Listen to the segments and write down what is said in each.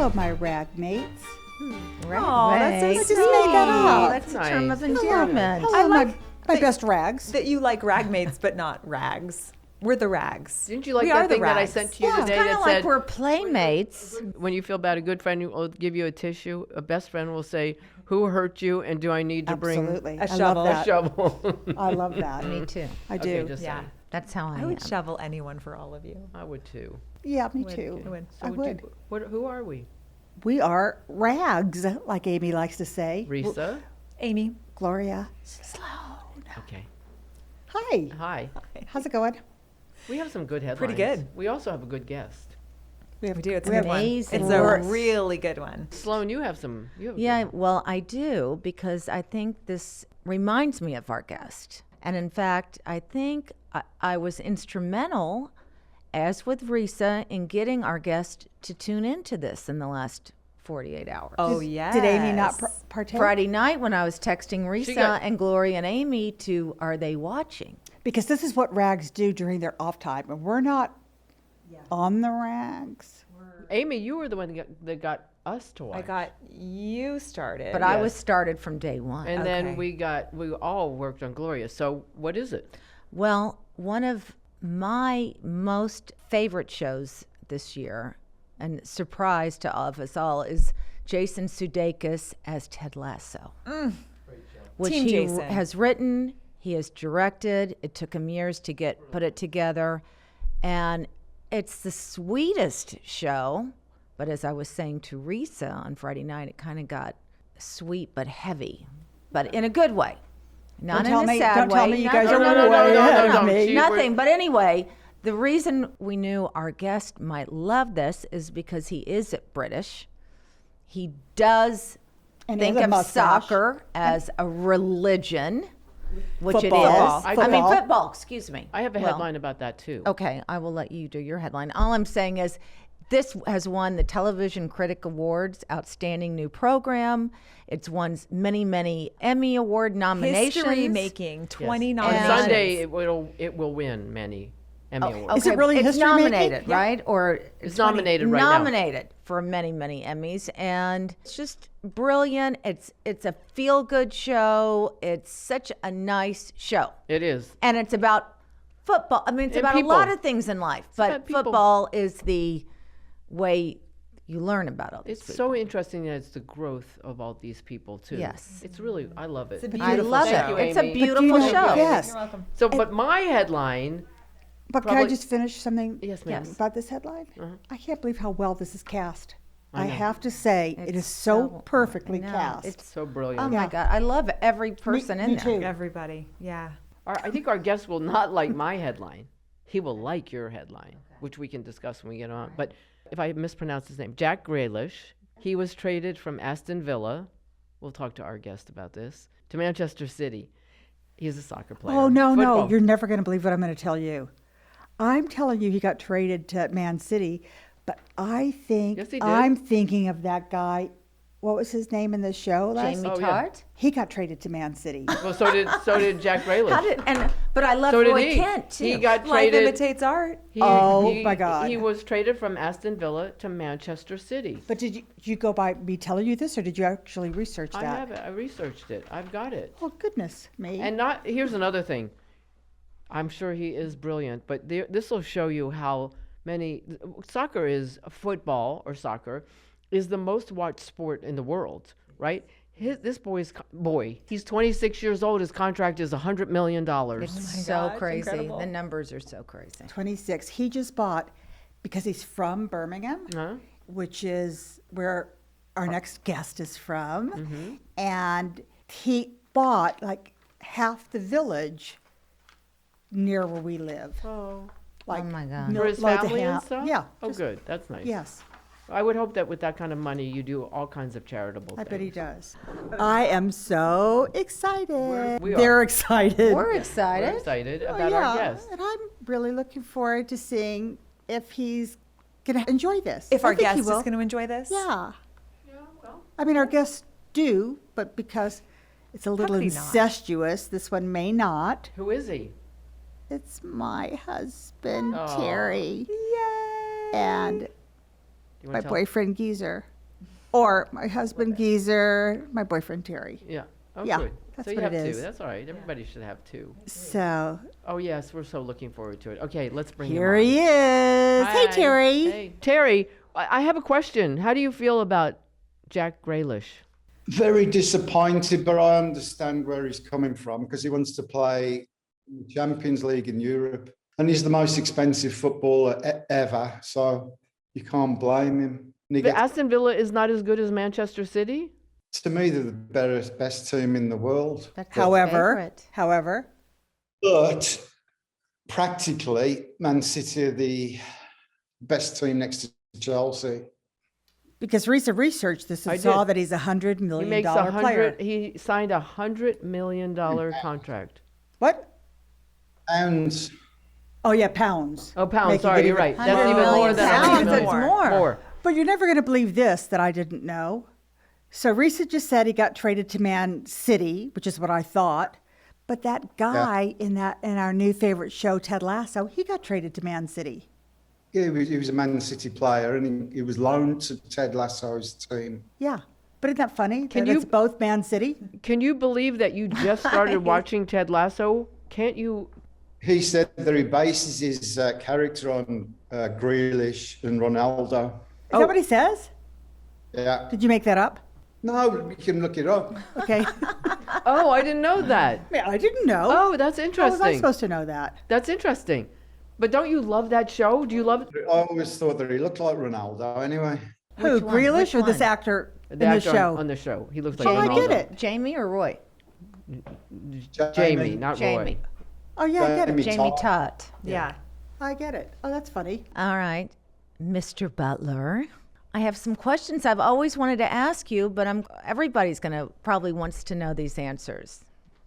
Hello, my rag mates. Oh, that's so I sweet. just made that up. That's a term of nice. endearment. Hello, I like my best rags. that you like ragmates, but not rags. We're the rags. Didn't you like We that are the thing that I rags. sent to you Yeah. today Kind that of like said, we're playmates. when you feel bad, a good friend will give you a tissue. A best friend will say, "Who hurt you, and do I need to bring Absolutely. A I shovel. love a that. shovel?" I love that. Me too. I do. Okay, just Yeah. saying. That's how I I am. would shovel anyone for all of you. I would too. Yeah, me Would. too. I would. So I would you, who are we? We are rags, like Amy likes to say. Risa? Amy. Gloria, Sloan. Okay. Hi. Hi. How's it going? We have some good headlines. Pretty good. We also have a good guest. We do. It's a we good have one. amazing It's a words. really good one. Sloan, you have some. You have a Yeah, good- well, I do, because I think this reminds me of our guest. And in fact, I think I was instrumental, as with Risa, in getting our guest to tune into this in the last 48 hours. Oh, Did- yes. Did Amy not partake? Friday night when I was texting Risa got- and Gloria and Amy to, are they watching? Because this is what rags do during their off time, and we're not on the rags. Amy, you were the one that got us to watch. I got you started. But I was started from day one. And then Okay. we all worked on Gloria. So what is it? Well, one of my most favorite shows this year, and surprise to all of us all, is Jason Sudeikis as Ted Lasso, which Team he Jason. has written, he has directed. It took him years to put it together, and it's the sweetest show. But as I was saying to Risa on Friday night, it kind of got sweet but heavy, but in a good way. Not in a sad don't tell way. me you Not- guys No, are no, no, way no, no, ahead no, of no. me. She- Nothing. But anyway, the reason we knew our guest might love this is because he is British. He does And he think has a of mustache. soccer as a religion, which Football. it is. I mean, Football. football, excuse me. I have a Well, headline about that too. Okay, I will let you do your headline. All I'm saying is this has won the Television Critic Awards Outstanding New Program. It's won many, many Emmy Award nominations. history making 20 On nominations. Sunday, it will win many Emmy awards. Is it really it's history making? nominated, right? Or It's nominated right now. nominated for many, many Emmys, and it's just brilliant. It's a feel-good show. It's such a nice show, It is. and it's about football. I mean, it's And about people. a lot of things in life, but about people. football is the way you learn about all these It's people. so interesting that it's the growth of all these people too. Yes. It's really, I love it. It's a I beautiful love show. it. It's a Amy. But beautiful you know, show. yes. You're welcome. So, but my headline, But can I Probably- just finish something yes, ma'am. about this headline? I can't believe how well this is cast. I know. have to say, it is It's so perfectly I know. cast. It's So brilliant. oh my God, I love every person in me there. too. Everybody. Yeah. I think our guest will not like my headline. He will like your headline, which we can discuss when we get on. But if I mispronounce his name, Jack Grealish, he was traded from Aston Villa. We'll talk to our guest about this, to Manchester City. He's a soccer player. Oh, no, no. Football. You're never going to believe what I'm going to tell you. I'm telling you he got traded to Man City, but I think Yes, he did. I'm thinking of that guy. What was his name in the show? Jamie Oh, yeah. Tart. He got traded to Man City. Well, so did Jack Grealish. But I love So did Roy he. Kent too. He got Life traded. imitates art. Oh, my God. He was traded from Aston Villa to Manchester City. But did you go by me telling you this, or did you actually research that? I have it. I researched it. I've got it. Oh, goodness me. And not here's another thing. I'm sure he is brilliant, but this will show you how many soccer is football or soccer is the most watched sport in the world, right? This he's 26 years old. His contract is $100 million. It's so God, it's crazy. incredible. The numbers are so crazy. 26. He just bought, because he's from Birmingham, Huh? which is where our next guest is from. Mm-hmm. And he bought like half the village near where we live. Oh, Like Oh my God. mil- for his loads of family and half- stuff. Yeah. Oh, just- good. That's nice. Yes, I would hope that with that kind of money, you do all kinds of charitable I things. bet he does. I am so excited. We are. They're excited. We're We're excited. excited Oh, about our guest. And I'm really looking forward to seeing if he's going to enjoy this. If I our think he guest is will. going to enjoy this. Yeah. Yeah, well. I mean, our guests do, but because it's a little could he not? incestuous, this one may not. Who is he? It's my husband, Oh. Terry, Yay. and You my wanna tell- boyfriend, Geezer. Or my husband Geezer, my boyfriend Terry. Yeah. Oh, Yeah, good. that's So you what have it two. is. That's all right. Everybody should have two. So Oh, yes. We're so looking forward to it. Okay, let's bring here him on. he is. Hey, Hi. Terry. Hey. Terry, I have a question. How do you feel about Jack Grealish? Very disappointed, but I understand where he's coming from because he wants to play in the Champions League in Europe. And he's the most expensive footballer ever. So you can't blame him. And he The gets, Aston Villa is not as good as Manchester City? to me, they're the best team in the world. That's his However, favorite. But practically, Man City are the best team next to Chelsea. because Risa researched this and I saw did. that he's $100 He million makes player. he signed $100 million contract. What? And Oh, yeah, pounds. Oh, pounds. Making Sorry, it you're even- right. That's 100 even more million than pounds, 100 it's million. more. More. But you're never going to believe this that I didn't know. So Risa just said he got traded to Man City, which is what I thought. But that guy in our new favorite show, Ted Lasso, he got traded to Man City. yeah, he was a Man City player and he was loaned to Ted Lasso's team. Yeah. But isn't that funny? Can that you- it's both Man City? Can you believe that you just started watching Ted Lasso? Can't you? He said that he bases his character on Grealish and Ronaldo. Is that what he says? Yeah. Did you make that up? No, you can look it up. Okay. Oh, I didn't know that. Yeah, I didn't know. Oh, that's How was I interesting. supposed to know that? That's interesting. But don't you love that show? Do you love I always thought that he looked like Ronaldo anyway. Who, Which one? Grealish Which or this one? actor the in the actor show? on the show? He looks like Oh, I Ronaldo. get it. Jamie or Roy? Jamie, not Roy. Jamie. Oh, yeah, I get it. Jamie Jamie Todd. Tutt. Yeah. I get it. Oh, that's funny. All right, Mr. Butler. I have some questions I've always wanted to ask you, but everybody's gonna probably wants to know these answers.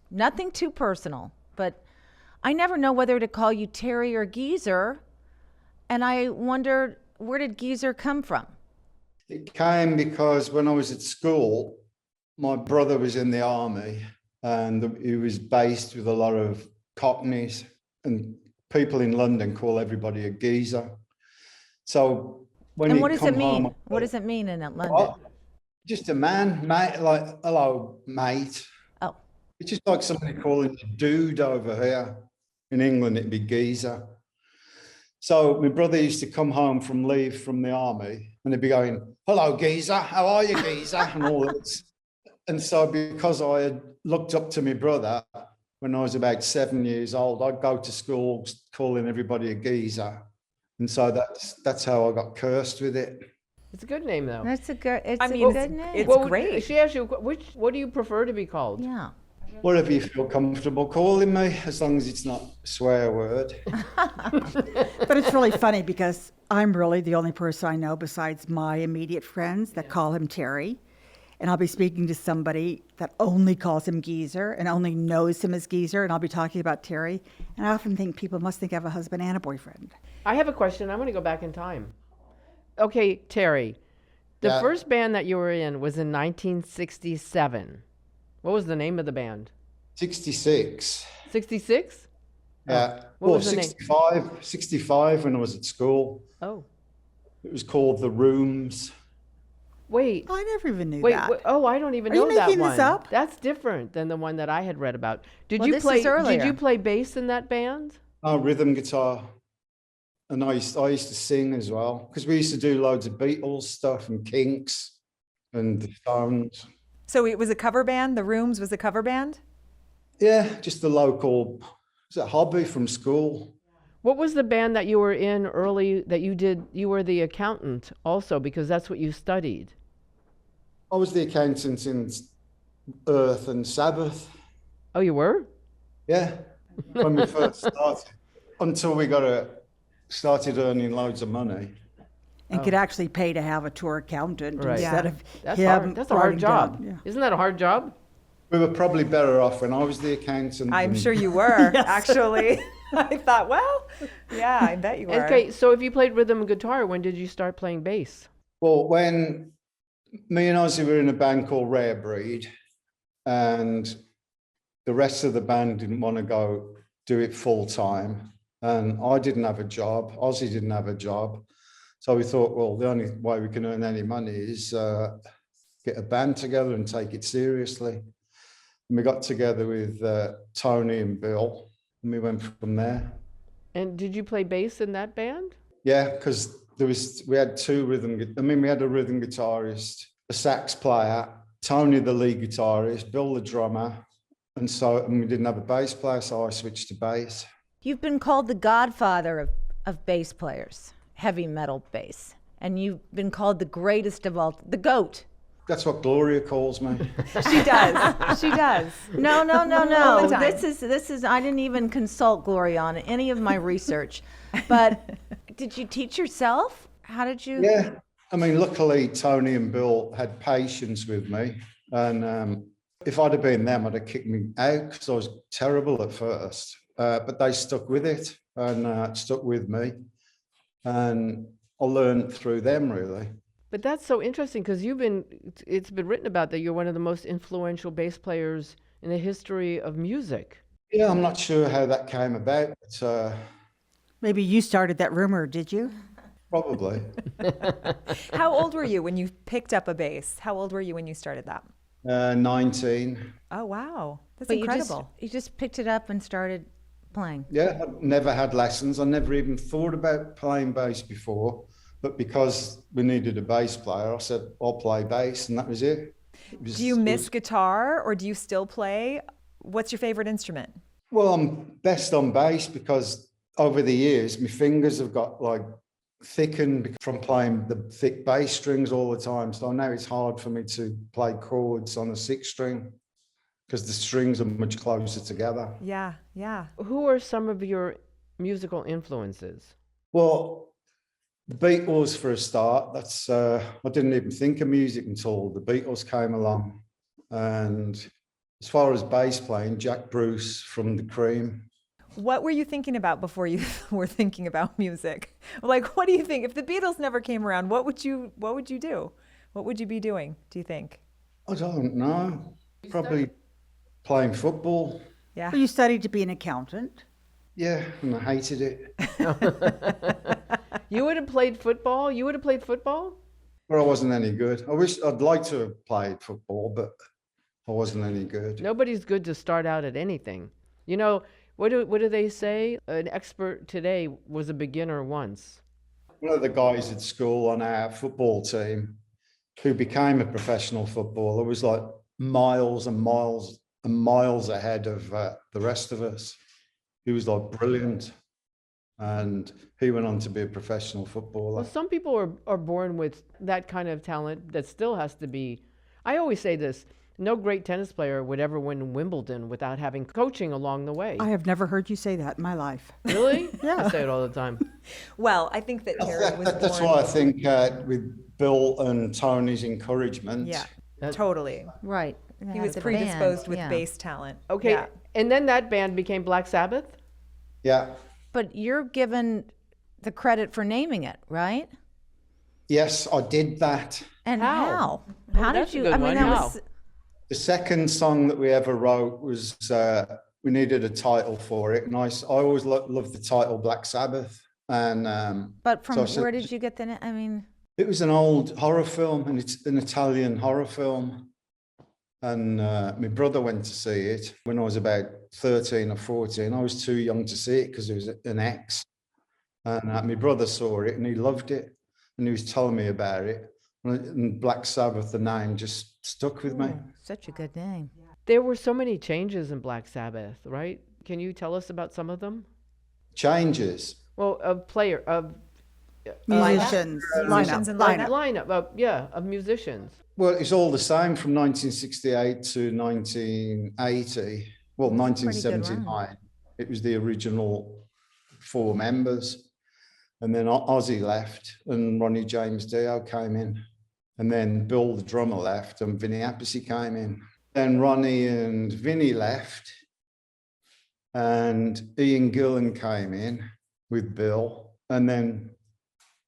Nothing too personal, but I never know whether to call you Terry or Geezer, and I wondered, where did Geezer come from? It came because when I was at school, my brother was in the army and he was based with a lot of Cockneys, and people in London call everybody a geezer. So when And he what does come it mean? home, What does it mean in London? Oh, just a man, mate, like, hello, mate. Oh, It's just like somebody calling you dude over here. In England, it'd be geezer. So my brother used to come home from leave from the army and he'd be going, hello, geezer, how are you, geezer? And all this. And so because I had looked up to my brother when I was about 7 years old, I'd go to school calling everybody a geezer. And so that's how I got cursed with it. It's a good name, though. that's a good. It's I a mean, good name. it's Well, great. She asked you, what do you prefer to be called? Yeah. Whatever you feel comfortable calling me, as long as it's not a swear word. But it's really funny because I'm really the only person I know besides my immediate friends that call him Terry. And I'll be speaking to somebody that only calls him Geezer and only knows him as Geezer, and I'll be talking about Terry. And I often think people must think I have a husband and a boyfriend. I have a question. I want to go back in time. Okay, Terry. The Yeah. first band that you were in was in 1967. What was the name of the band? 66. 66? Yeah. What Well, was the name? 65 when I was at school. Oh. It was called The Rooms. Wait. I never even knew Wait, that. oh, I don't even Are you know that making one. this up? That's different than the one that I had read about. Did Well, you this play is earlier. Did you play bass in that band? Oh, rhythm guitar. And I used to sing as well because we used to do loads of Beatles stuff and Kinks and the Stones. So it was a cover band? The Rooms was a cover band? Yeah, just the local, was it hobby from school? What was the band that you were in early that you did? You were the accountant also because that's what you studied. I was the accountant in Earth and Sabbath. Oh, you were? Yeah, when we first started, until we started earning loads of money. And could actually pay to have a tour accountant Right. instead Yeah. of That's him hard. That's a hard writing job. down. Yeah. Isn't that a hard job? We were probably better off when I was the accountant. I'm than- sure you were, Yes. actually. I thought, well, yeah, I bet you were. Okay, so if you played rhythm and guitar, when did you start playing bass? Well, when me and Ozzy were in a band called Rare Breed, and the rest of the band didn't want to go do it full time, and I didn't have a job, Ozzy didn't have a job, So we thought, well, the only way we can earn any money is get a band together and take it seriously. And we got together with Tony and Bill, and we went from there. And did you play bass in that band? Yeah, because we had we had a rhythm guitarist, a sax player, Tony the lead guitarist, Bill the drummer, and we didn't have a bass player, so I switched to bass. You've been called the godfather of bass players, heavy metal bass, and you've been called the greatest of all, the GOAT. That's what Gloria calls me. She does. She does. No. All the time. This is. I didn't even consult Gloria on any of my research, but did you teach yourself? How did you? Yeah, I mean, luckily Tony and Bill had patience with me, and if I'd have been them, I'd have kicked me out because I was terrible at first. But they stuck with it and stuck with me, and I learned through them really. But that's so interesting because it's been written about that you're one of the most influential bass players in the history of music. Yeah, I'm not sure how that came about, but Maybe you started that rumor, did you? probably. How old were you when you picked up a bass? How old were you when you started that? 19. Oh, wow. That's But incredible. you just picked it up and started playing. Yeah, I never had lessons. I never even thought about playing bass before. But because we needed a bass player, I said, I'll play bass, and that was it. Do you miss guitar or do you still play? What's your favorite instrument? Well, I'm best on bass because over the years, my fingers have got like thickened from playing the thick bass strings all the time. So now it's hard for me to play chords on a 6-string because the strings are much closer together. Yeah. Who are some of your musical influences? Well, the Beatles for a start. That's I didn't even think of music until the Beatles came along. And as far as bass playing, Jack Bruce from The Cream. What were you thinking about before you were thinking about music? Like, what do you think? If the Beatles never came around, what would you do? What would you be doing, do you think? I don't know. Probably playing football. Yeah. Well, you studied to be an accountant. Yeah, and I hated it. You would have played football? You would have played football? But I wasn't any good. I'd like to have played football, but I wasn't any good. Nobody's good to start out at anything. You know, what do they say? An expert today was a beginner once. One of the guys at school on our football team who became a professional footballer was like miles and miles and miles ahead of the rest of us. He was like brilliant. And he went on to be a professional footballer. Well, some people are born with that kind of talent that still has to be. I always say this, no great tennis player would ever win Wimbledon without having coaching along the way. I have never heard you say that in my life. Really? Yeah. I say it all the time. Well, I think that Terry was born. That's why I think with Bill and Tony's encouragement. Yeah, totally. Right. He was predisposed with bass talent. Okay, Yeah. and then that band became Black Sabbath? Yeah. But you're given the credit for naming it, right? Yes, I did that. And How? How that's did a you? good I mean, one. that How? was. The second song that we ever wrote was, we needed a title for it. And I always loved the title Black Sabbath. And But from so I said- where did you get the? I mean, it was an old horror film, and it's an Italian horror film. And my brother went to see it when I was about 13 or 14. I was too young to see it because it was an X. And my brother saw it and he loved it. And he was telling me about it. And Black Sabbath, the name, just stuck with me. such a good name. There were so many changes in Black Sabbath, right? Can you tell us about some of them? Changes. Well, of Musicians. Musicians and lineup. of musicians. Well, it's all the same from 1968 to 1980. Well, 1979. It was the original 4 members. And then Ozzy left and Ronnie James Dio came in. And then Bill, the drummer, left and Vinny Appice came in. Then Ronnie and Vinny left and Ian Gillan came in with Bill. And then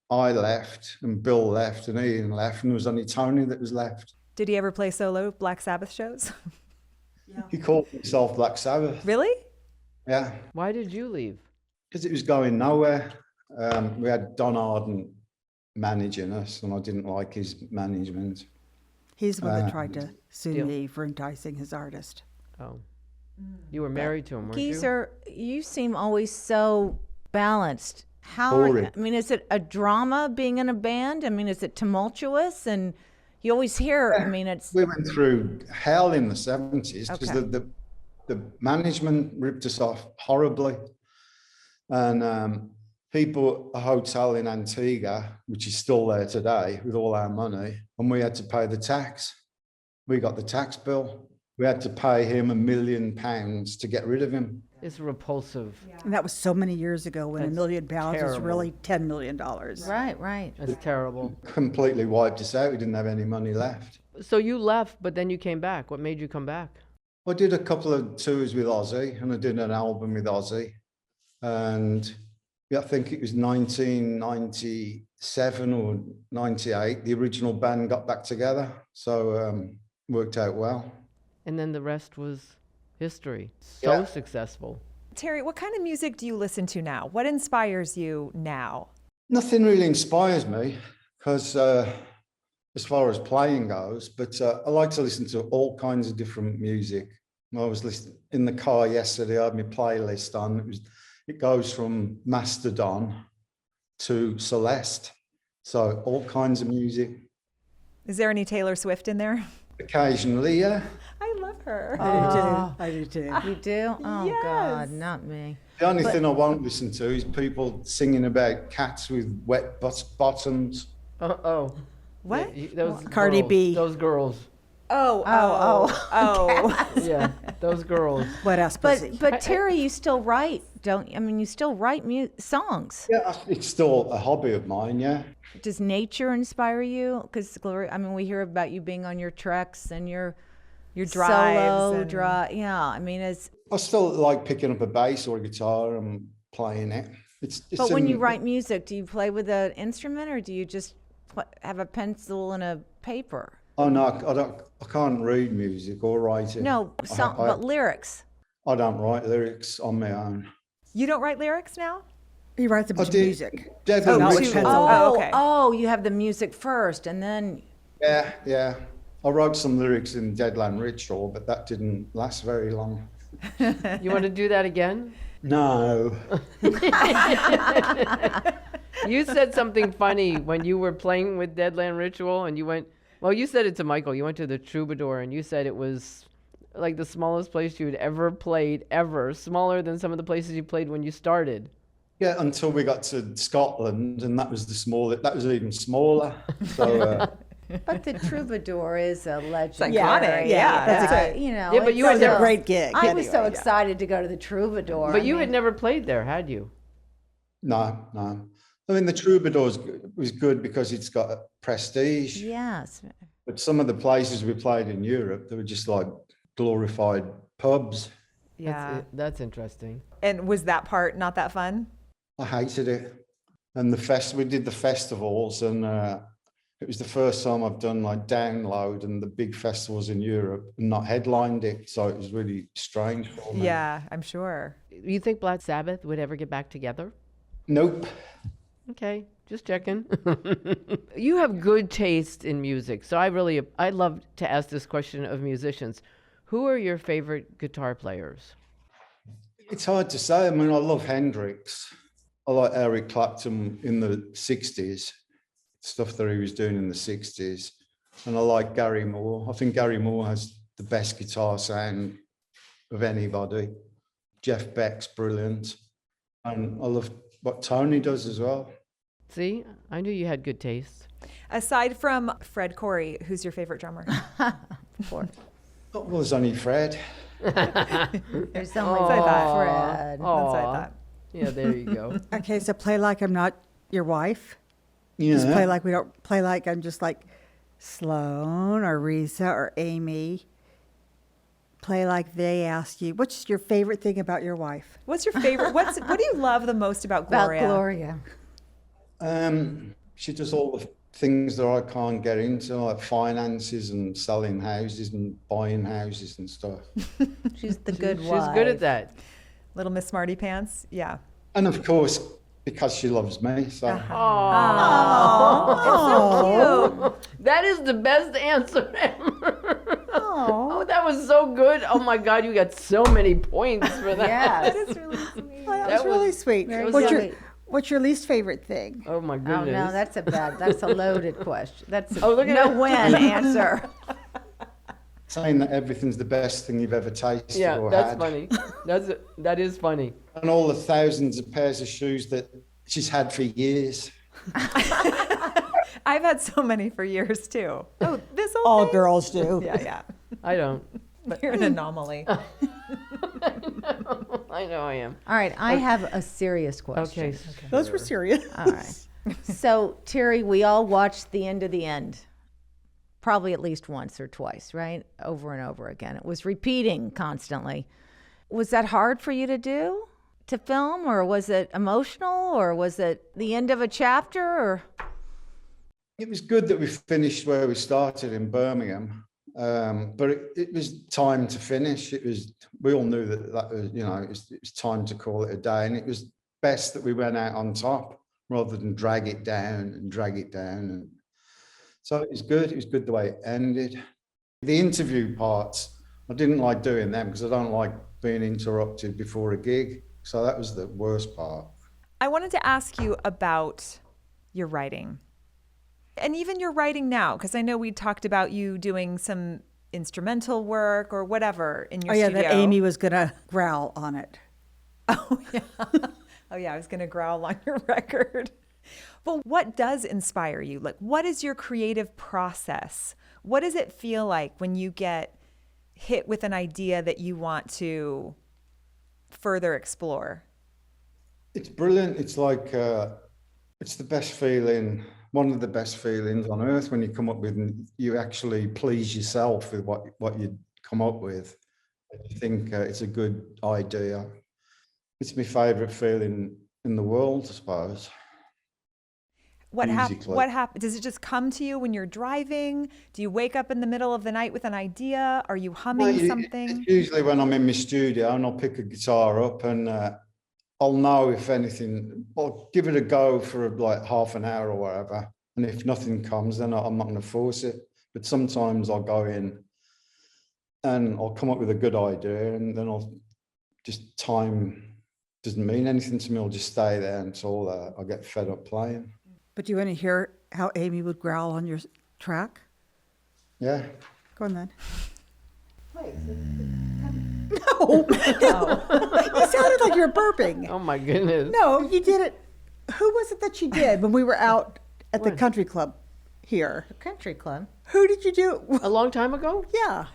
I left and Bill left and Ian left and there was only Tony that was left. Did he ever play solo Black Sabbath shows? He called himself Black Sabbath. Really? Yeah, Why did you leave? because it was going nowhere. We had Don Arden managing us, and I didn't like his management. He's the one that tried to sue me for enticing his artist. Oh, you were married to him, weren't you? Geezer, you seem always so balanced. How? Boring. I mean, is it a drama being in a band? I mean, is it tumultuous? And you always hear. I mean, it's. We went through hell in the 70s because Okay. the management ripped us off horribly. And people, a hotel in Antigua, which is still there today with all our money, and we had to pay the tax. We got the tax bill. We had to pay him £1 million to get rid of him. It's repulsive. And that was so many years ago when That's £1 million was terrible. really $10 million. Right, right. That's terrible. Completely wiped us out. We didn't have any money left. So you left, but then you came back. What made you come back? I did a couple of tours with Ozzy, and I did an album with Ozzy. And yeah, I think it was 1997 or 98, the original band got back together. So worked out well. And then the rest was history. So Yeah. successful. Terry, what kind of music do you listen to now? What inspires you now? Nothing really inspires me because as far as playing goes, but I like to listen to all kinds of different music. I was listening in the car yesterday, I had my playlist on. It goes from Mastodon to Celeste. So all kinds of music. Is there any Taylor Swift in there? Occasionally, yeah. I love her. I do too. You do? Oh God, not me. The only thing I won't listen to is people singing about cats with wet bottoms. Oh. What? Those Cardi girls, B. Those girls. Oh. Yeah, those girls. What else? But Terry, you still write, don't you? I mean, you still write songs. Yeah, it's still a hobby of mine, yeah. Does nature inspire you? Because Gloria, I mean, we hear about you being on your treks and your drives solo and- drive. Yeah, I mean, it's. I still like picking up a bass or a guitar and playing it. But when you write music, do you play with an instrument or do you just have a pencil and a paper? Oh no, I can't read music or write it. No, but lyrics. I don't write lyrics on my own. You don't write lyrics now? he writes a bunch of did. music. Deadland not with Ritual. pencil. Oh, okay. Oh, you have the music first and then. Yeah. I wrote some lyrics in Deadland Ritual, but that didn't last very long. You want to do that again? No. You said something funny when you were playing with Deadland Ritual and you went, well, you said it to Michael. You went to the Troubadour and you said it was like the smallest place you had ever played, ever. Smaller than some of the places you played when you started. Yeah, until we got to Scotland, and that was that was even smaller. So But the Troubadour is a legend. iconic, yeah. That's You know. Yeah, but you That had was a never, great gig. I was so anyway. excited to go to the Troubadour. but I you mean, had never played there, had you? no. I mean, the Troubadour was good because it's got a prestige. Yes. But some of the places we played in Europe, they were just like glorified pubs. Yeah. That's interesting. And was that part not that fun? I hated it. And we did the festivals, and it was the first time I've done like Download and the big festivals in Europe and not headlined it. So it was really strange for me. Yeah, I'm sure. You think Black Sabbath would ever get back together? Nope. Okay, just checking. You have good taste in music, so I love to ask this question of musicians. Who are your favorite guitar players? It's hard to say. I mean, I love Hendrix. I like Eric Clapton in the 60s, stuff that he was doing in the 60s. And I like Gary Moore. I think Gary Moore has the best guitar sound of anybody. Jeff Beck's brilliant. And I love what Tony does as well. See, I knew you had good taste. Aside from Fred Corey, who's your favorite drummer? Oh, well, there's only Fred. There's only That's what I thought. Fred. That's what I Aw. thought. Yeah, there you go. Okay, so play like I'm not your wife. Yeah. Just play like we don't play like I'm just like Sloan or Risa or Amy. Play like they ask you. What's your favorite thing about your wife? What's your favorite? What do you love the most about Gloria? About Gloria. She does all the things that I can't get into, like finances and selling houses and buying houses and stuff. She's the good She's wife. good at that. Little Miss Smarty Pants. Yeah. And of course, because she loves me. So Oh, That is the best answer ever. oh, Oh, that was so good. Oh my God, you got so many points for that. Yes. that was That really was sweet. very What's sweet. what's your least favorite thing? Oh my Oh goodness. no, that's a loaded question. That's a Oh, look at no that. win answer. saying that everything's the best thing you've ever tasted Yeah, or that's had. funny. That is funny. And all the thousands of pairs of shoes that she's had for years. I've had so many for years too. Oh, this whole All thing? girls do. Yeah, yeah. I don't. You're an anomaly. I know I am. All right, I have a serious question. Okay. Those were serious. All right. So, Terry, we all watched The End of the End, probably at least once or twice, right? Over and over again. It was repeating constantly. Was that hard for you to do, to film, or was it emotional, or was it the end of a chapter, or? It was good that we finished where we started in Birmingham, but it was time to finish. We all knew that was, it was time to call it a day, and it was best that we went out on top rather than drag it down. And so it was good. It was good the way it ended. The interview parts, I didn't like doing them because I don't like being interrupted before a gig. So that was the worst part. I wanted to ask you about your writing. And even your writing now, because I know we talked about you doing some instrumental work or whatever in your Oh yeah, studio. that Amy was gonna growl on it. Oh yeah. Oh yeah, I was going to growl on your record. Well, what does inspire you? Like, what is your creative process? What does it feel like when you get hit with an idea that you want to further explore? It's brilliant. It's like, it's the best feeling, one of the best feelings on earth when you come up with, you actually please yourself with what you come up with. I think it's a good idea. It's my favourite feeling in the world, I suppose. What Musically. happens? Does it just come to you when you're driving? Do you wake up in the middle of the night with an idea? Are you humming something? It's usually when I'm in my studio and I'll pick a guitar up and I'll know if anything, I'll give it a go for like half an hour or whatever. And if nothing comes, then I'm not going to force it. But sometimes I'll go in and I'll come up with a good idea and then I'll just time doesn't mean anything to me. I'll just stay there until I get fed up playing. But do you want to hear how Amy would growl on your track? Yeah. Go on then. No. You sounded like you were burping. Oh my goodness. No, you did it. Who was it that you did when we were out at the What? country club here? Country club. Who did you do? A long time ago? Yeah.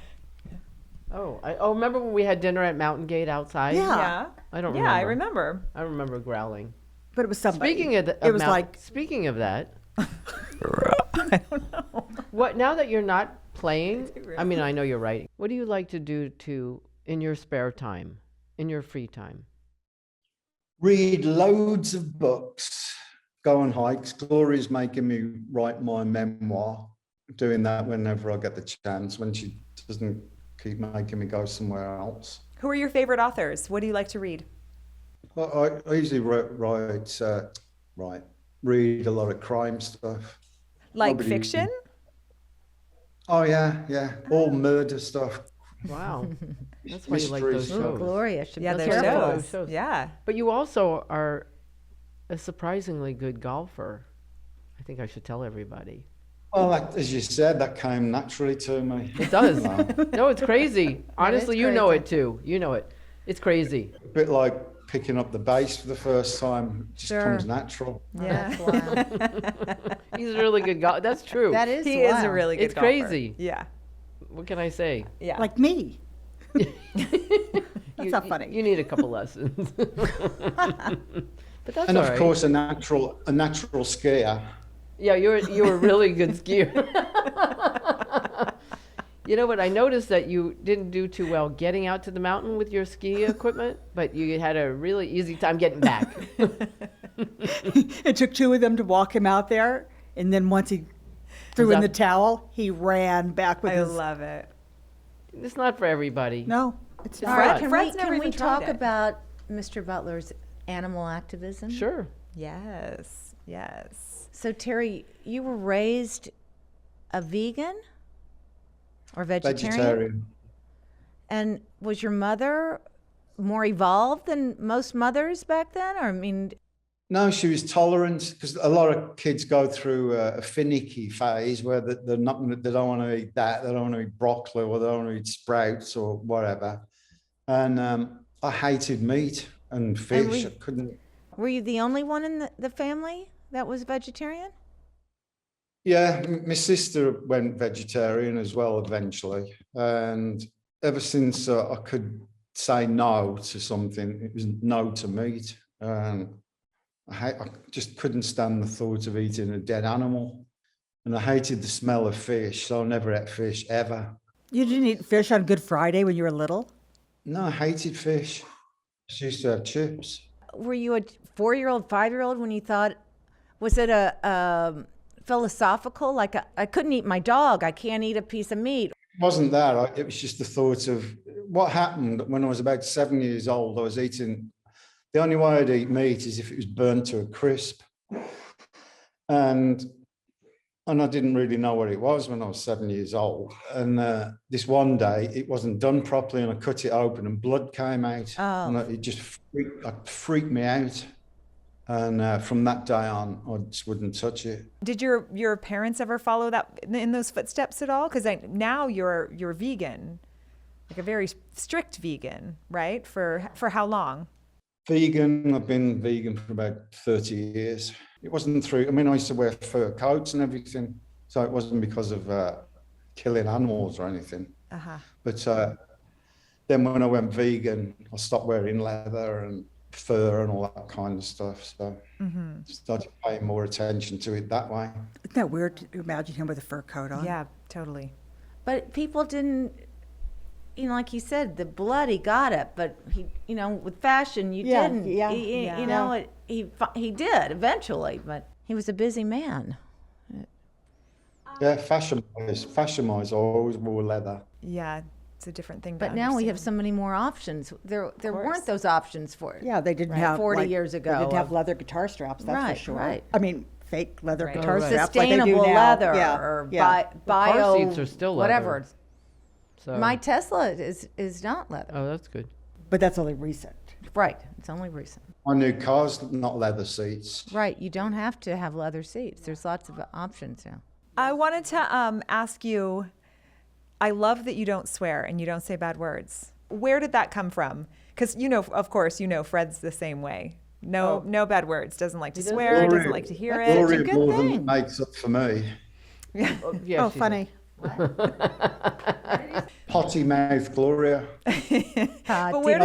Oh, remember when we had dinner at Mountain Gate outside? Yeah. Yeah. I don't Yeah, I remember. I remember growling. But it was somebody. Speaking of it was like, speaking of that. I don't know. What now that you're not playing? I mean, I know you're writing. What do you like to do in your spare time, in your free time? Read loads of books, go on hikes. Gloria's making me write my memoir, doing that whenever I get the chance, when she doesn't keep making me go somewhere else. Who are your favorite authors? What do you like to read? Well, I usually read a lot of crime stuff. Like Nobody- fiction? Oh yeah, all murder stuff. Wow. That's why you like those Mysteries. Ooh, shows. Gloria should Yeah, be That's they're why I like careful. those shows. Yeah. But you also are a surprisingly good golfer. I think I should tell everybody. Well, as you said, that came naturally to me. It does. No. No, it's crazy. Honestly, you know it too. You know it. It's crazy. A bit like picking up the bass for the first time. It just Sure. comes natural. Yeah. That's wild. He's a really good golfer. That's true. That is He is a wild. really good It's golfer. crazy. Yeah. What can I say? Yeah. like me. That's not funny. You need a couple lessons. But that's And all of right. course, a natural skier. Yeah, you're a really good skier. You know what? I noticed that you didn't do too well getting out to the mountain with your ski equipment, but you had a really easy time getting back. It took two of them to walk him out there, and then once he threw Was in the that- towel, he ran back with I his. love it. It's not for everybody. No, it's All not. right. Can Fred's we, never can we even tried talk it. about Mr. Butler's animal activism? Sure. Yes. Yes. So Terry, you were raised a vegan or vegetarian? Vegetarian. And was your mother more evolved than most mothers back then? Or I mean, No, she was tolerant because a lot of kids go through a finicky phase where they're not, they don't want to eat that, they don't want to eat broccoli, or they don't want to eat sprouts or whatever. And I hated meat and fish. I couldn't. were you the only one in the family that was vegetarian? Yeah, my sister went vegetarian as well eventually, and ever since I could say no to something, it was no to meat. I just couldn't stand the thought of eating a dead animal, and I hated the smell of fish, so I never ate fish ever. You didn't eat fish on Good Friday when you were little? No, I hated fish. I used to have chips. Were you a 4-year-old, 5-year-old when you thought, was it a philosophical, like I couldn't eat my dog, I can't eat a piece of meat? It wasn't that. It was just the thought of what happened when I was about 7 years old. I was eating, the only way I'd eat meat is if it was burnt to a crisp. And I didn't really know what it was when I was 7 years old. And this one day, it wasn't done properly, and I cut it open, and blood came out. Oh. And it just freaked me out. And from that day on, I just wouldn't touch it. Did your parents ever follow that in those footsteps at all? Because now you're vegan, like a very strict vegan, right? For how long? Vegan, I've been vegan for about 30 years. It wasn't through, I mean, I used to wear fur coats and everything. So it wasn't because of killing animals or anything. Uh-huh. But then when I went vegan, I stopped wearing leather and fur and all that kind of stuff. So started paying more attention to it that way. Isn't that weird to imagine him with a fur coat on? Yeah, totally. But people didn't, like you said, the blood, he got it, but he, with fashion, you Yeah, didn't. yeah, He did eventually, but he was a busy man. Yeah, fashion-wise, I always wore leather. Yeah, it's a different thing. But now we have so many more options. There weren't those options for it. Yeah, they didn't Right, have 40 years ago They didn't have of- leather guitar straps. That's Right, for sure. right. I mean, fake leather Right. guitar Oh, right. straps like they do Sustainable now. leather Yeah, or yeah. bio. car seats are still leather. whatever. So, My Tesla is not leather. oh, that's good. But that's only recent. Right. It's only recent. My new car's not leather seats. Right. You don't have to have leather seats. There's lots of options now. I wanted to ask you, I love that you don't swear and you don't say bad words. Where did that come from? Because, of course, Fred's the same way. No bad words. Doesn't like to swear. Doesn't like to hear it. Gloria good more than thing. makes up for me. Yeah, Oh, she's- funny. Potty mouth Gloria. But where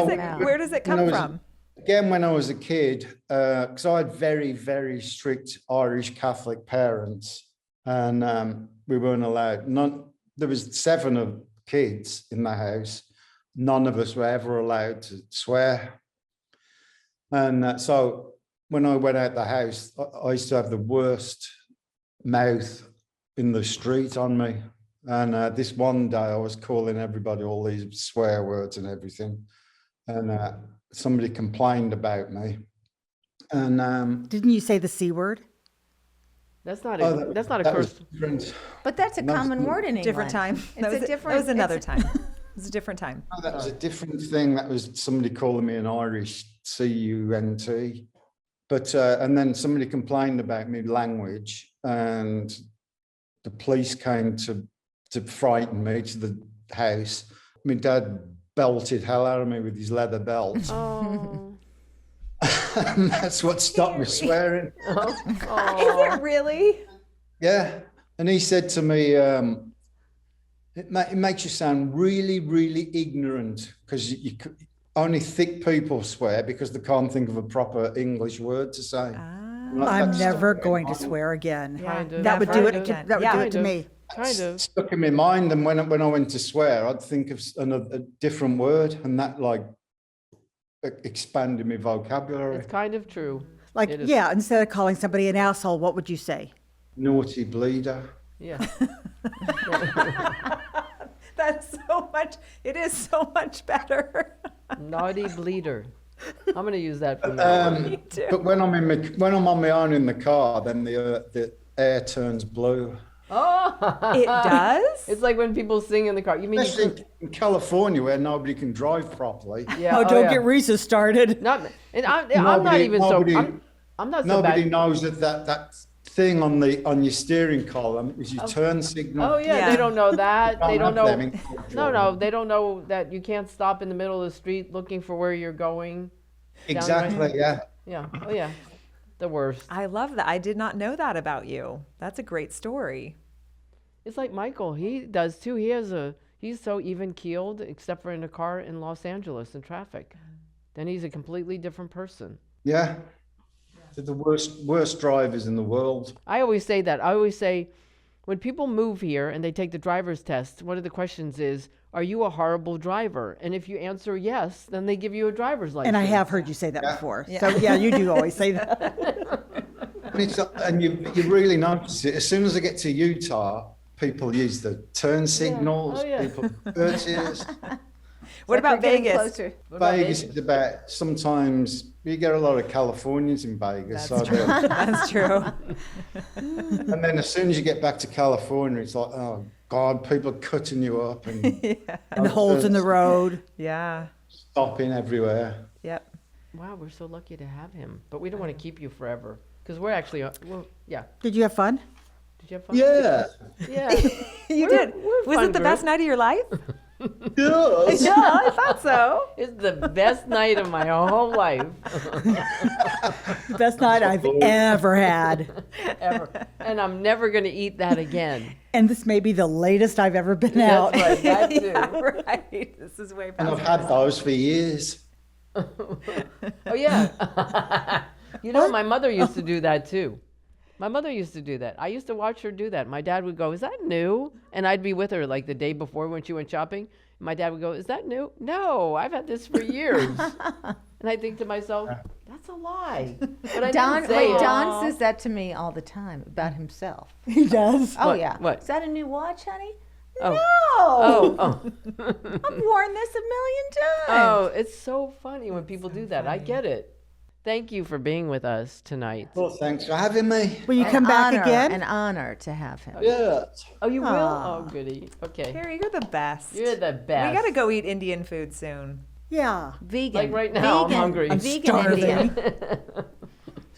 does it come from? Again, when I was a kid, because I had very, very strict Irish Catholic parents, and we weren't allowed. There was 7 kids in the house. None of us were ever allowed to swear. And so when I went out the house, I used to have the worst mouth in the street on me. And this one day I was calling everybody all these swear words and everything. And somebody complained about me. And Didn't you say the C word? That's not a that's not a that curse. was different. But that's a No, common word in England. Different time. It's That was another time. It was a different time. No, that was a different thing. That was somebody calling me an Irish C-U-N-T. But and then somebody complained about me language, and the police came to frighten me to the house. My dad belted hell out of me with his leather belt. Oh. And that's what stopped me swearing. Is it really? Yeah. And he said to me, it makes you sound really, really ignorant, because only thick people swear because they can't think of a proper English word to say. I'm never going to swear again. Kind of. That would do it. Again. That would Yeah. do it to me. Kind of. Stuck in my mind, and when I went to swear, I'd think of a different word, and that expanded my vocabulary. It's kind of true. Like, It is. yeah, instead of calling somebody an asshole, what would you say? Naughty bleeder. Yeah. That's so much. It is so much better. Naughty bleeder. I'm going to use that from now on. But when I'm on my own in the car, then the air turns blue. Oh, It does? it's like when people sing in the car. You mean you Especially in California where nobody can drive properly. yeah, Oh, don't yeah. get Risa started. Not, and I'm not Nobody- even nobody- so. I'm not so Nobody bad. knows that thing on your steering column is your turn signal. Oh yeah, Yeah. they don't know that. They don't have know. them in No, they don't know that you can't stop in the middle of the street looking for where you're going. Exactly, yeah. Yeah. Oh yeah, the worst. I love that. I did not know that about you. That's a great story. It's like Michael. He does too. He's so even keeled, except for in a car in Los Angeles in traffic. Then he's a completely different person. Yeah. They're the worst drivers in the world. I always say that. I always say, when people move here and they take the driver's test, one of the questions is, are you a horrible driver? And if you answer yes, then they give you a driver's license. And I have heard you say that before. So yeah, you do always say that. And you really notice it. As soon as I get to Utah, people use the turn signals, Oh, yeah. people courteous. What about They're getting Vegas? closer. What about Vegas is about, sometimes you get a lot of Californians in Vegas. That's so true. That's true. and then as soon as you get back to California, it's like, oh God, people are cutting you up and And the holes in the road. Yeah. stopping everywhere. Yep. Wow, we're so lucky to have him. But we don't want to keep you forever. Because we're actually, yeah. Did you have fun? Did you have fun? Yeah. Yeah. You did. we're a Was fun it the best group. night of your life? Yes. Yeah, I thought so. It's the best night of my whole life. Best night I've ever had. Ever. And I'm never going to eat that again. And this may be the latest I've ever been out. That's right. That too. Yeah, right. This is way And I've past. had those for years. Oh, yeah. You know, my mother used to do that too. My mother used to do that. I used to watch her do that. My dad would go, is that new? And I'd be with her like the day before when she went shopping. My dad would go, is that new? No, I've had this for years. And I think to myself, that's a lie. But I Don, didn't say it. Don says that to me all the time about himself. He does. Oh What? yeah. What? Is that a new watch, honey? Oh. No. Oh, I've worn this a million times. oh, it's so funny when people do that. I get it. Thank you for being with us tonight. Well, thanks for having me. Will you come back again? An honor to have him. Yeah. Oh, you will? Aw. Oh, goody. Okay. Carrie, you're the best. You're the best. We got to go eat Indian food soon. Yeah. Vegan. Like right now, I'm vegan, hungry. I'm Vegan starving. Indian.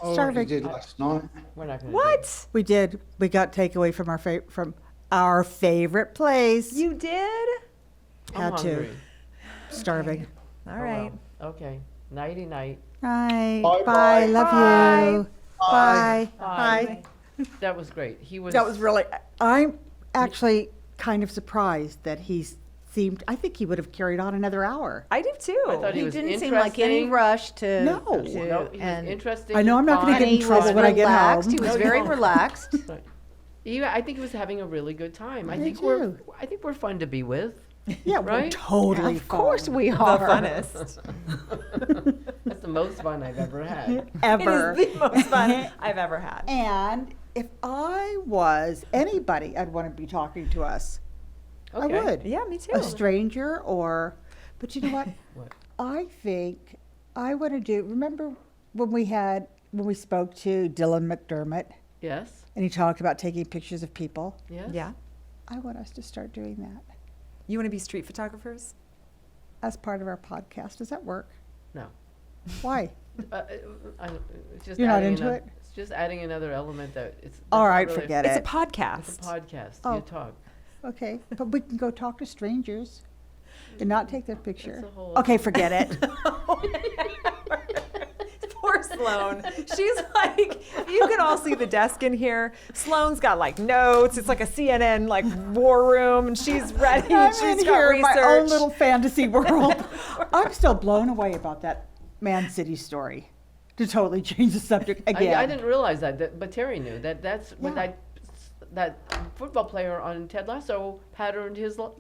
Oh, Starving. you did last night. We're not going to What? We did. We got takeaway from our favorite place. You did? Had to. Starving. All right. Okay. Nighty night. Night. Bye, Bye. bye. Love Bye. you. Bye. Bye. That was great. He was. That was really. I'm actually kind of surprised that I think he would have carried on another hour. I do too. I thought He was didn't seem like any interesting. rush to. No. No, he was and interesting. I know I'm not gonna fun. get in he trouble was when I get relaxed. home. He was No, you very won't. relaxed. I think he was having a really good time. I Me think too. I think we're fun to be with. Yeah, we're Right? totally Of course fun. we the are. funnest. That's the most fun I've ever had. Ever. It is the most fun I've ever had. And if I was anybody, I'd want to be talking to us. Okay. I would. Yeah, me too. A stranger but you know what? What? I think I want to do, remember when we spoke to Dylan McDermott Yes. and he talked about taking pictures of people? Yes. Yeah. I want us to start doing that You want to be street photographers? as part of our podcast. Does that work? No. Why? It's just You're not adding into it? It's just adding another element that it's. All that's right, not really- forget It's it. a podcast. It's a podcast. Oh. You talk. Okay, but we can go talk to strangers and not take their picture. a whole Okay, forget it. Poor Sloan. She's like, you can all see the desk in here. Sloan's got like notes. It's like a CNN like war room, and she's ready. I'm She's in got here in research. my own little fantasy world. I'm still blown away about that Man City story. To totally change the subject again. I didn't realize that, but Terry knew that. That's when Yeah. that football player on Ted Lasso patterned who himself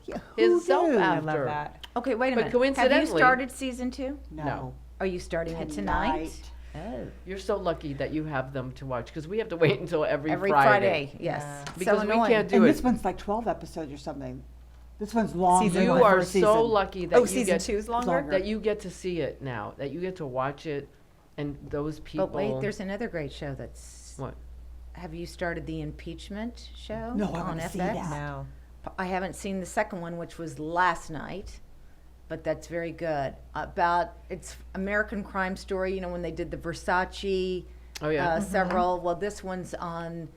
knew? I after. I love that. Okay, wait a But minute. Have you coincidentally- started season 2? No. Are you starting it tonight? Oh. You're so lucky that you have them to watch because we have to wait until every Every Friday. Friday, yes. Yeah. Because so we annoying. can't do And it. this one's like 12 episodes or something. This one's longer. Season than You the are first so season. lucky that Oh, you season get 2's longer? longer. that you get to see it now. That you get to watch it, and those people. But wait, there's another great show that's. what? Have you started the impeachment show No, I on wanna FX? see that. No. I haven't seen the second one, which was last night, but that's very good. It's American Crime Story. You know, when they did the Versace, Oh yeah. several. Well, this one's on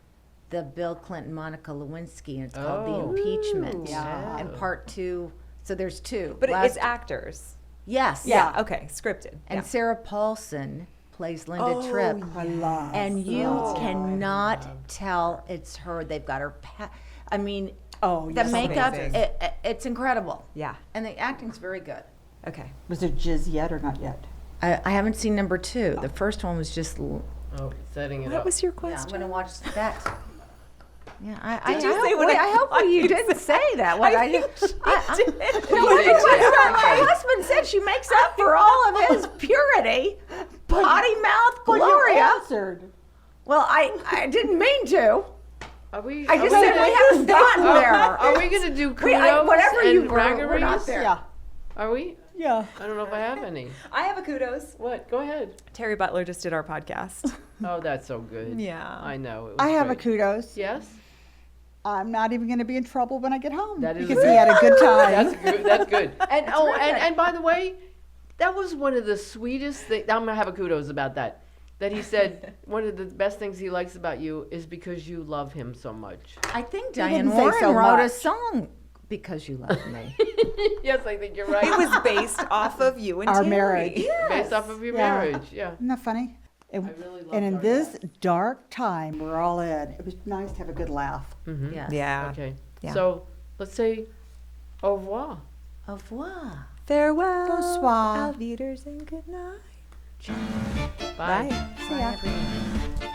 the Bill Clinton, Monica Lewinsky, and it's called The Oh. Impeachment. Yeah. And part 2. So there's 2. But Last- it's actors. yes. Yeah. Okay, scripted. And Yeah. Sarah Paulson plays Linda Oh, Tripp. I love. And you love. cannot tell it's her. They've got her. I mean, Oh, the yes. makeup, amazing. it's incredible. Yeah. And the acting's very good. Okay. Was it Jizz yet or not yet? I haven't seen number 2. The first one was just. Oh, setting it What up. was your Yeah, I'm question? going to watch that. Yeah, I Did you hope, say what wait, I I hope thought you you'd didn't say that. What I I, think she did. No, I think what my husband said, she makes up for all of his purity. Potty mouth Well, you Gloria. answered. Well, I didn't mean to. Are we? I are just we said gonna- we haven't gotten there. Are we gonna do We- kudos whatever and you were, we're not braggeries? there. Yeah. Are we? Yeah. I don't know if I have any. I have a kudos. What? Go ahead. Terry Butler just did our podcast. Oh, that's so good. Yeah. I know. It was I have a great. kudos. Yes. I'm not even going to be in trouble when I get home That is because good. he had a good That's time. good. That's good. And very good. and by the way, that was one of the sweetest things. I'm gonna have a kudos about that. That he said one of the best things he likes about you is because you love him so much. I think didn't Diane say Warren so wrote a much. song because you love me. Yes, I think you're right. It was based off of you and Our Terry. marriage. Based off of your Yeah. marriage. Yeah. Isn't that funny? And, I really loved and in our this dark time we're all in, it was nice to have a good laugh. Mm-hmm. Yes. Yeah. Okay. Yeah. So let's say au revoir. Au revoir. Farewell. Bonsoir. Auf Wiedersehen. Good night. Bye. Bye. See ya. Bye, everyone.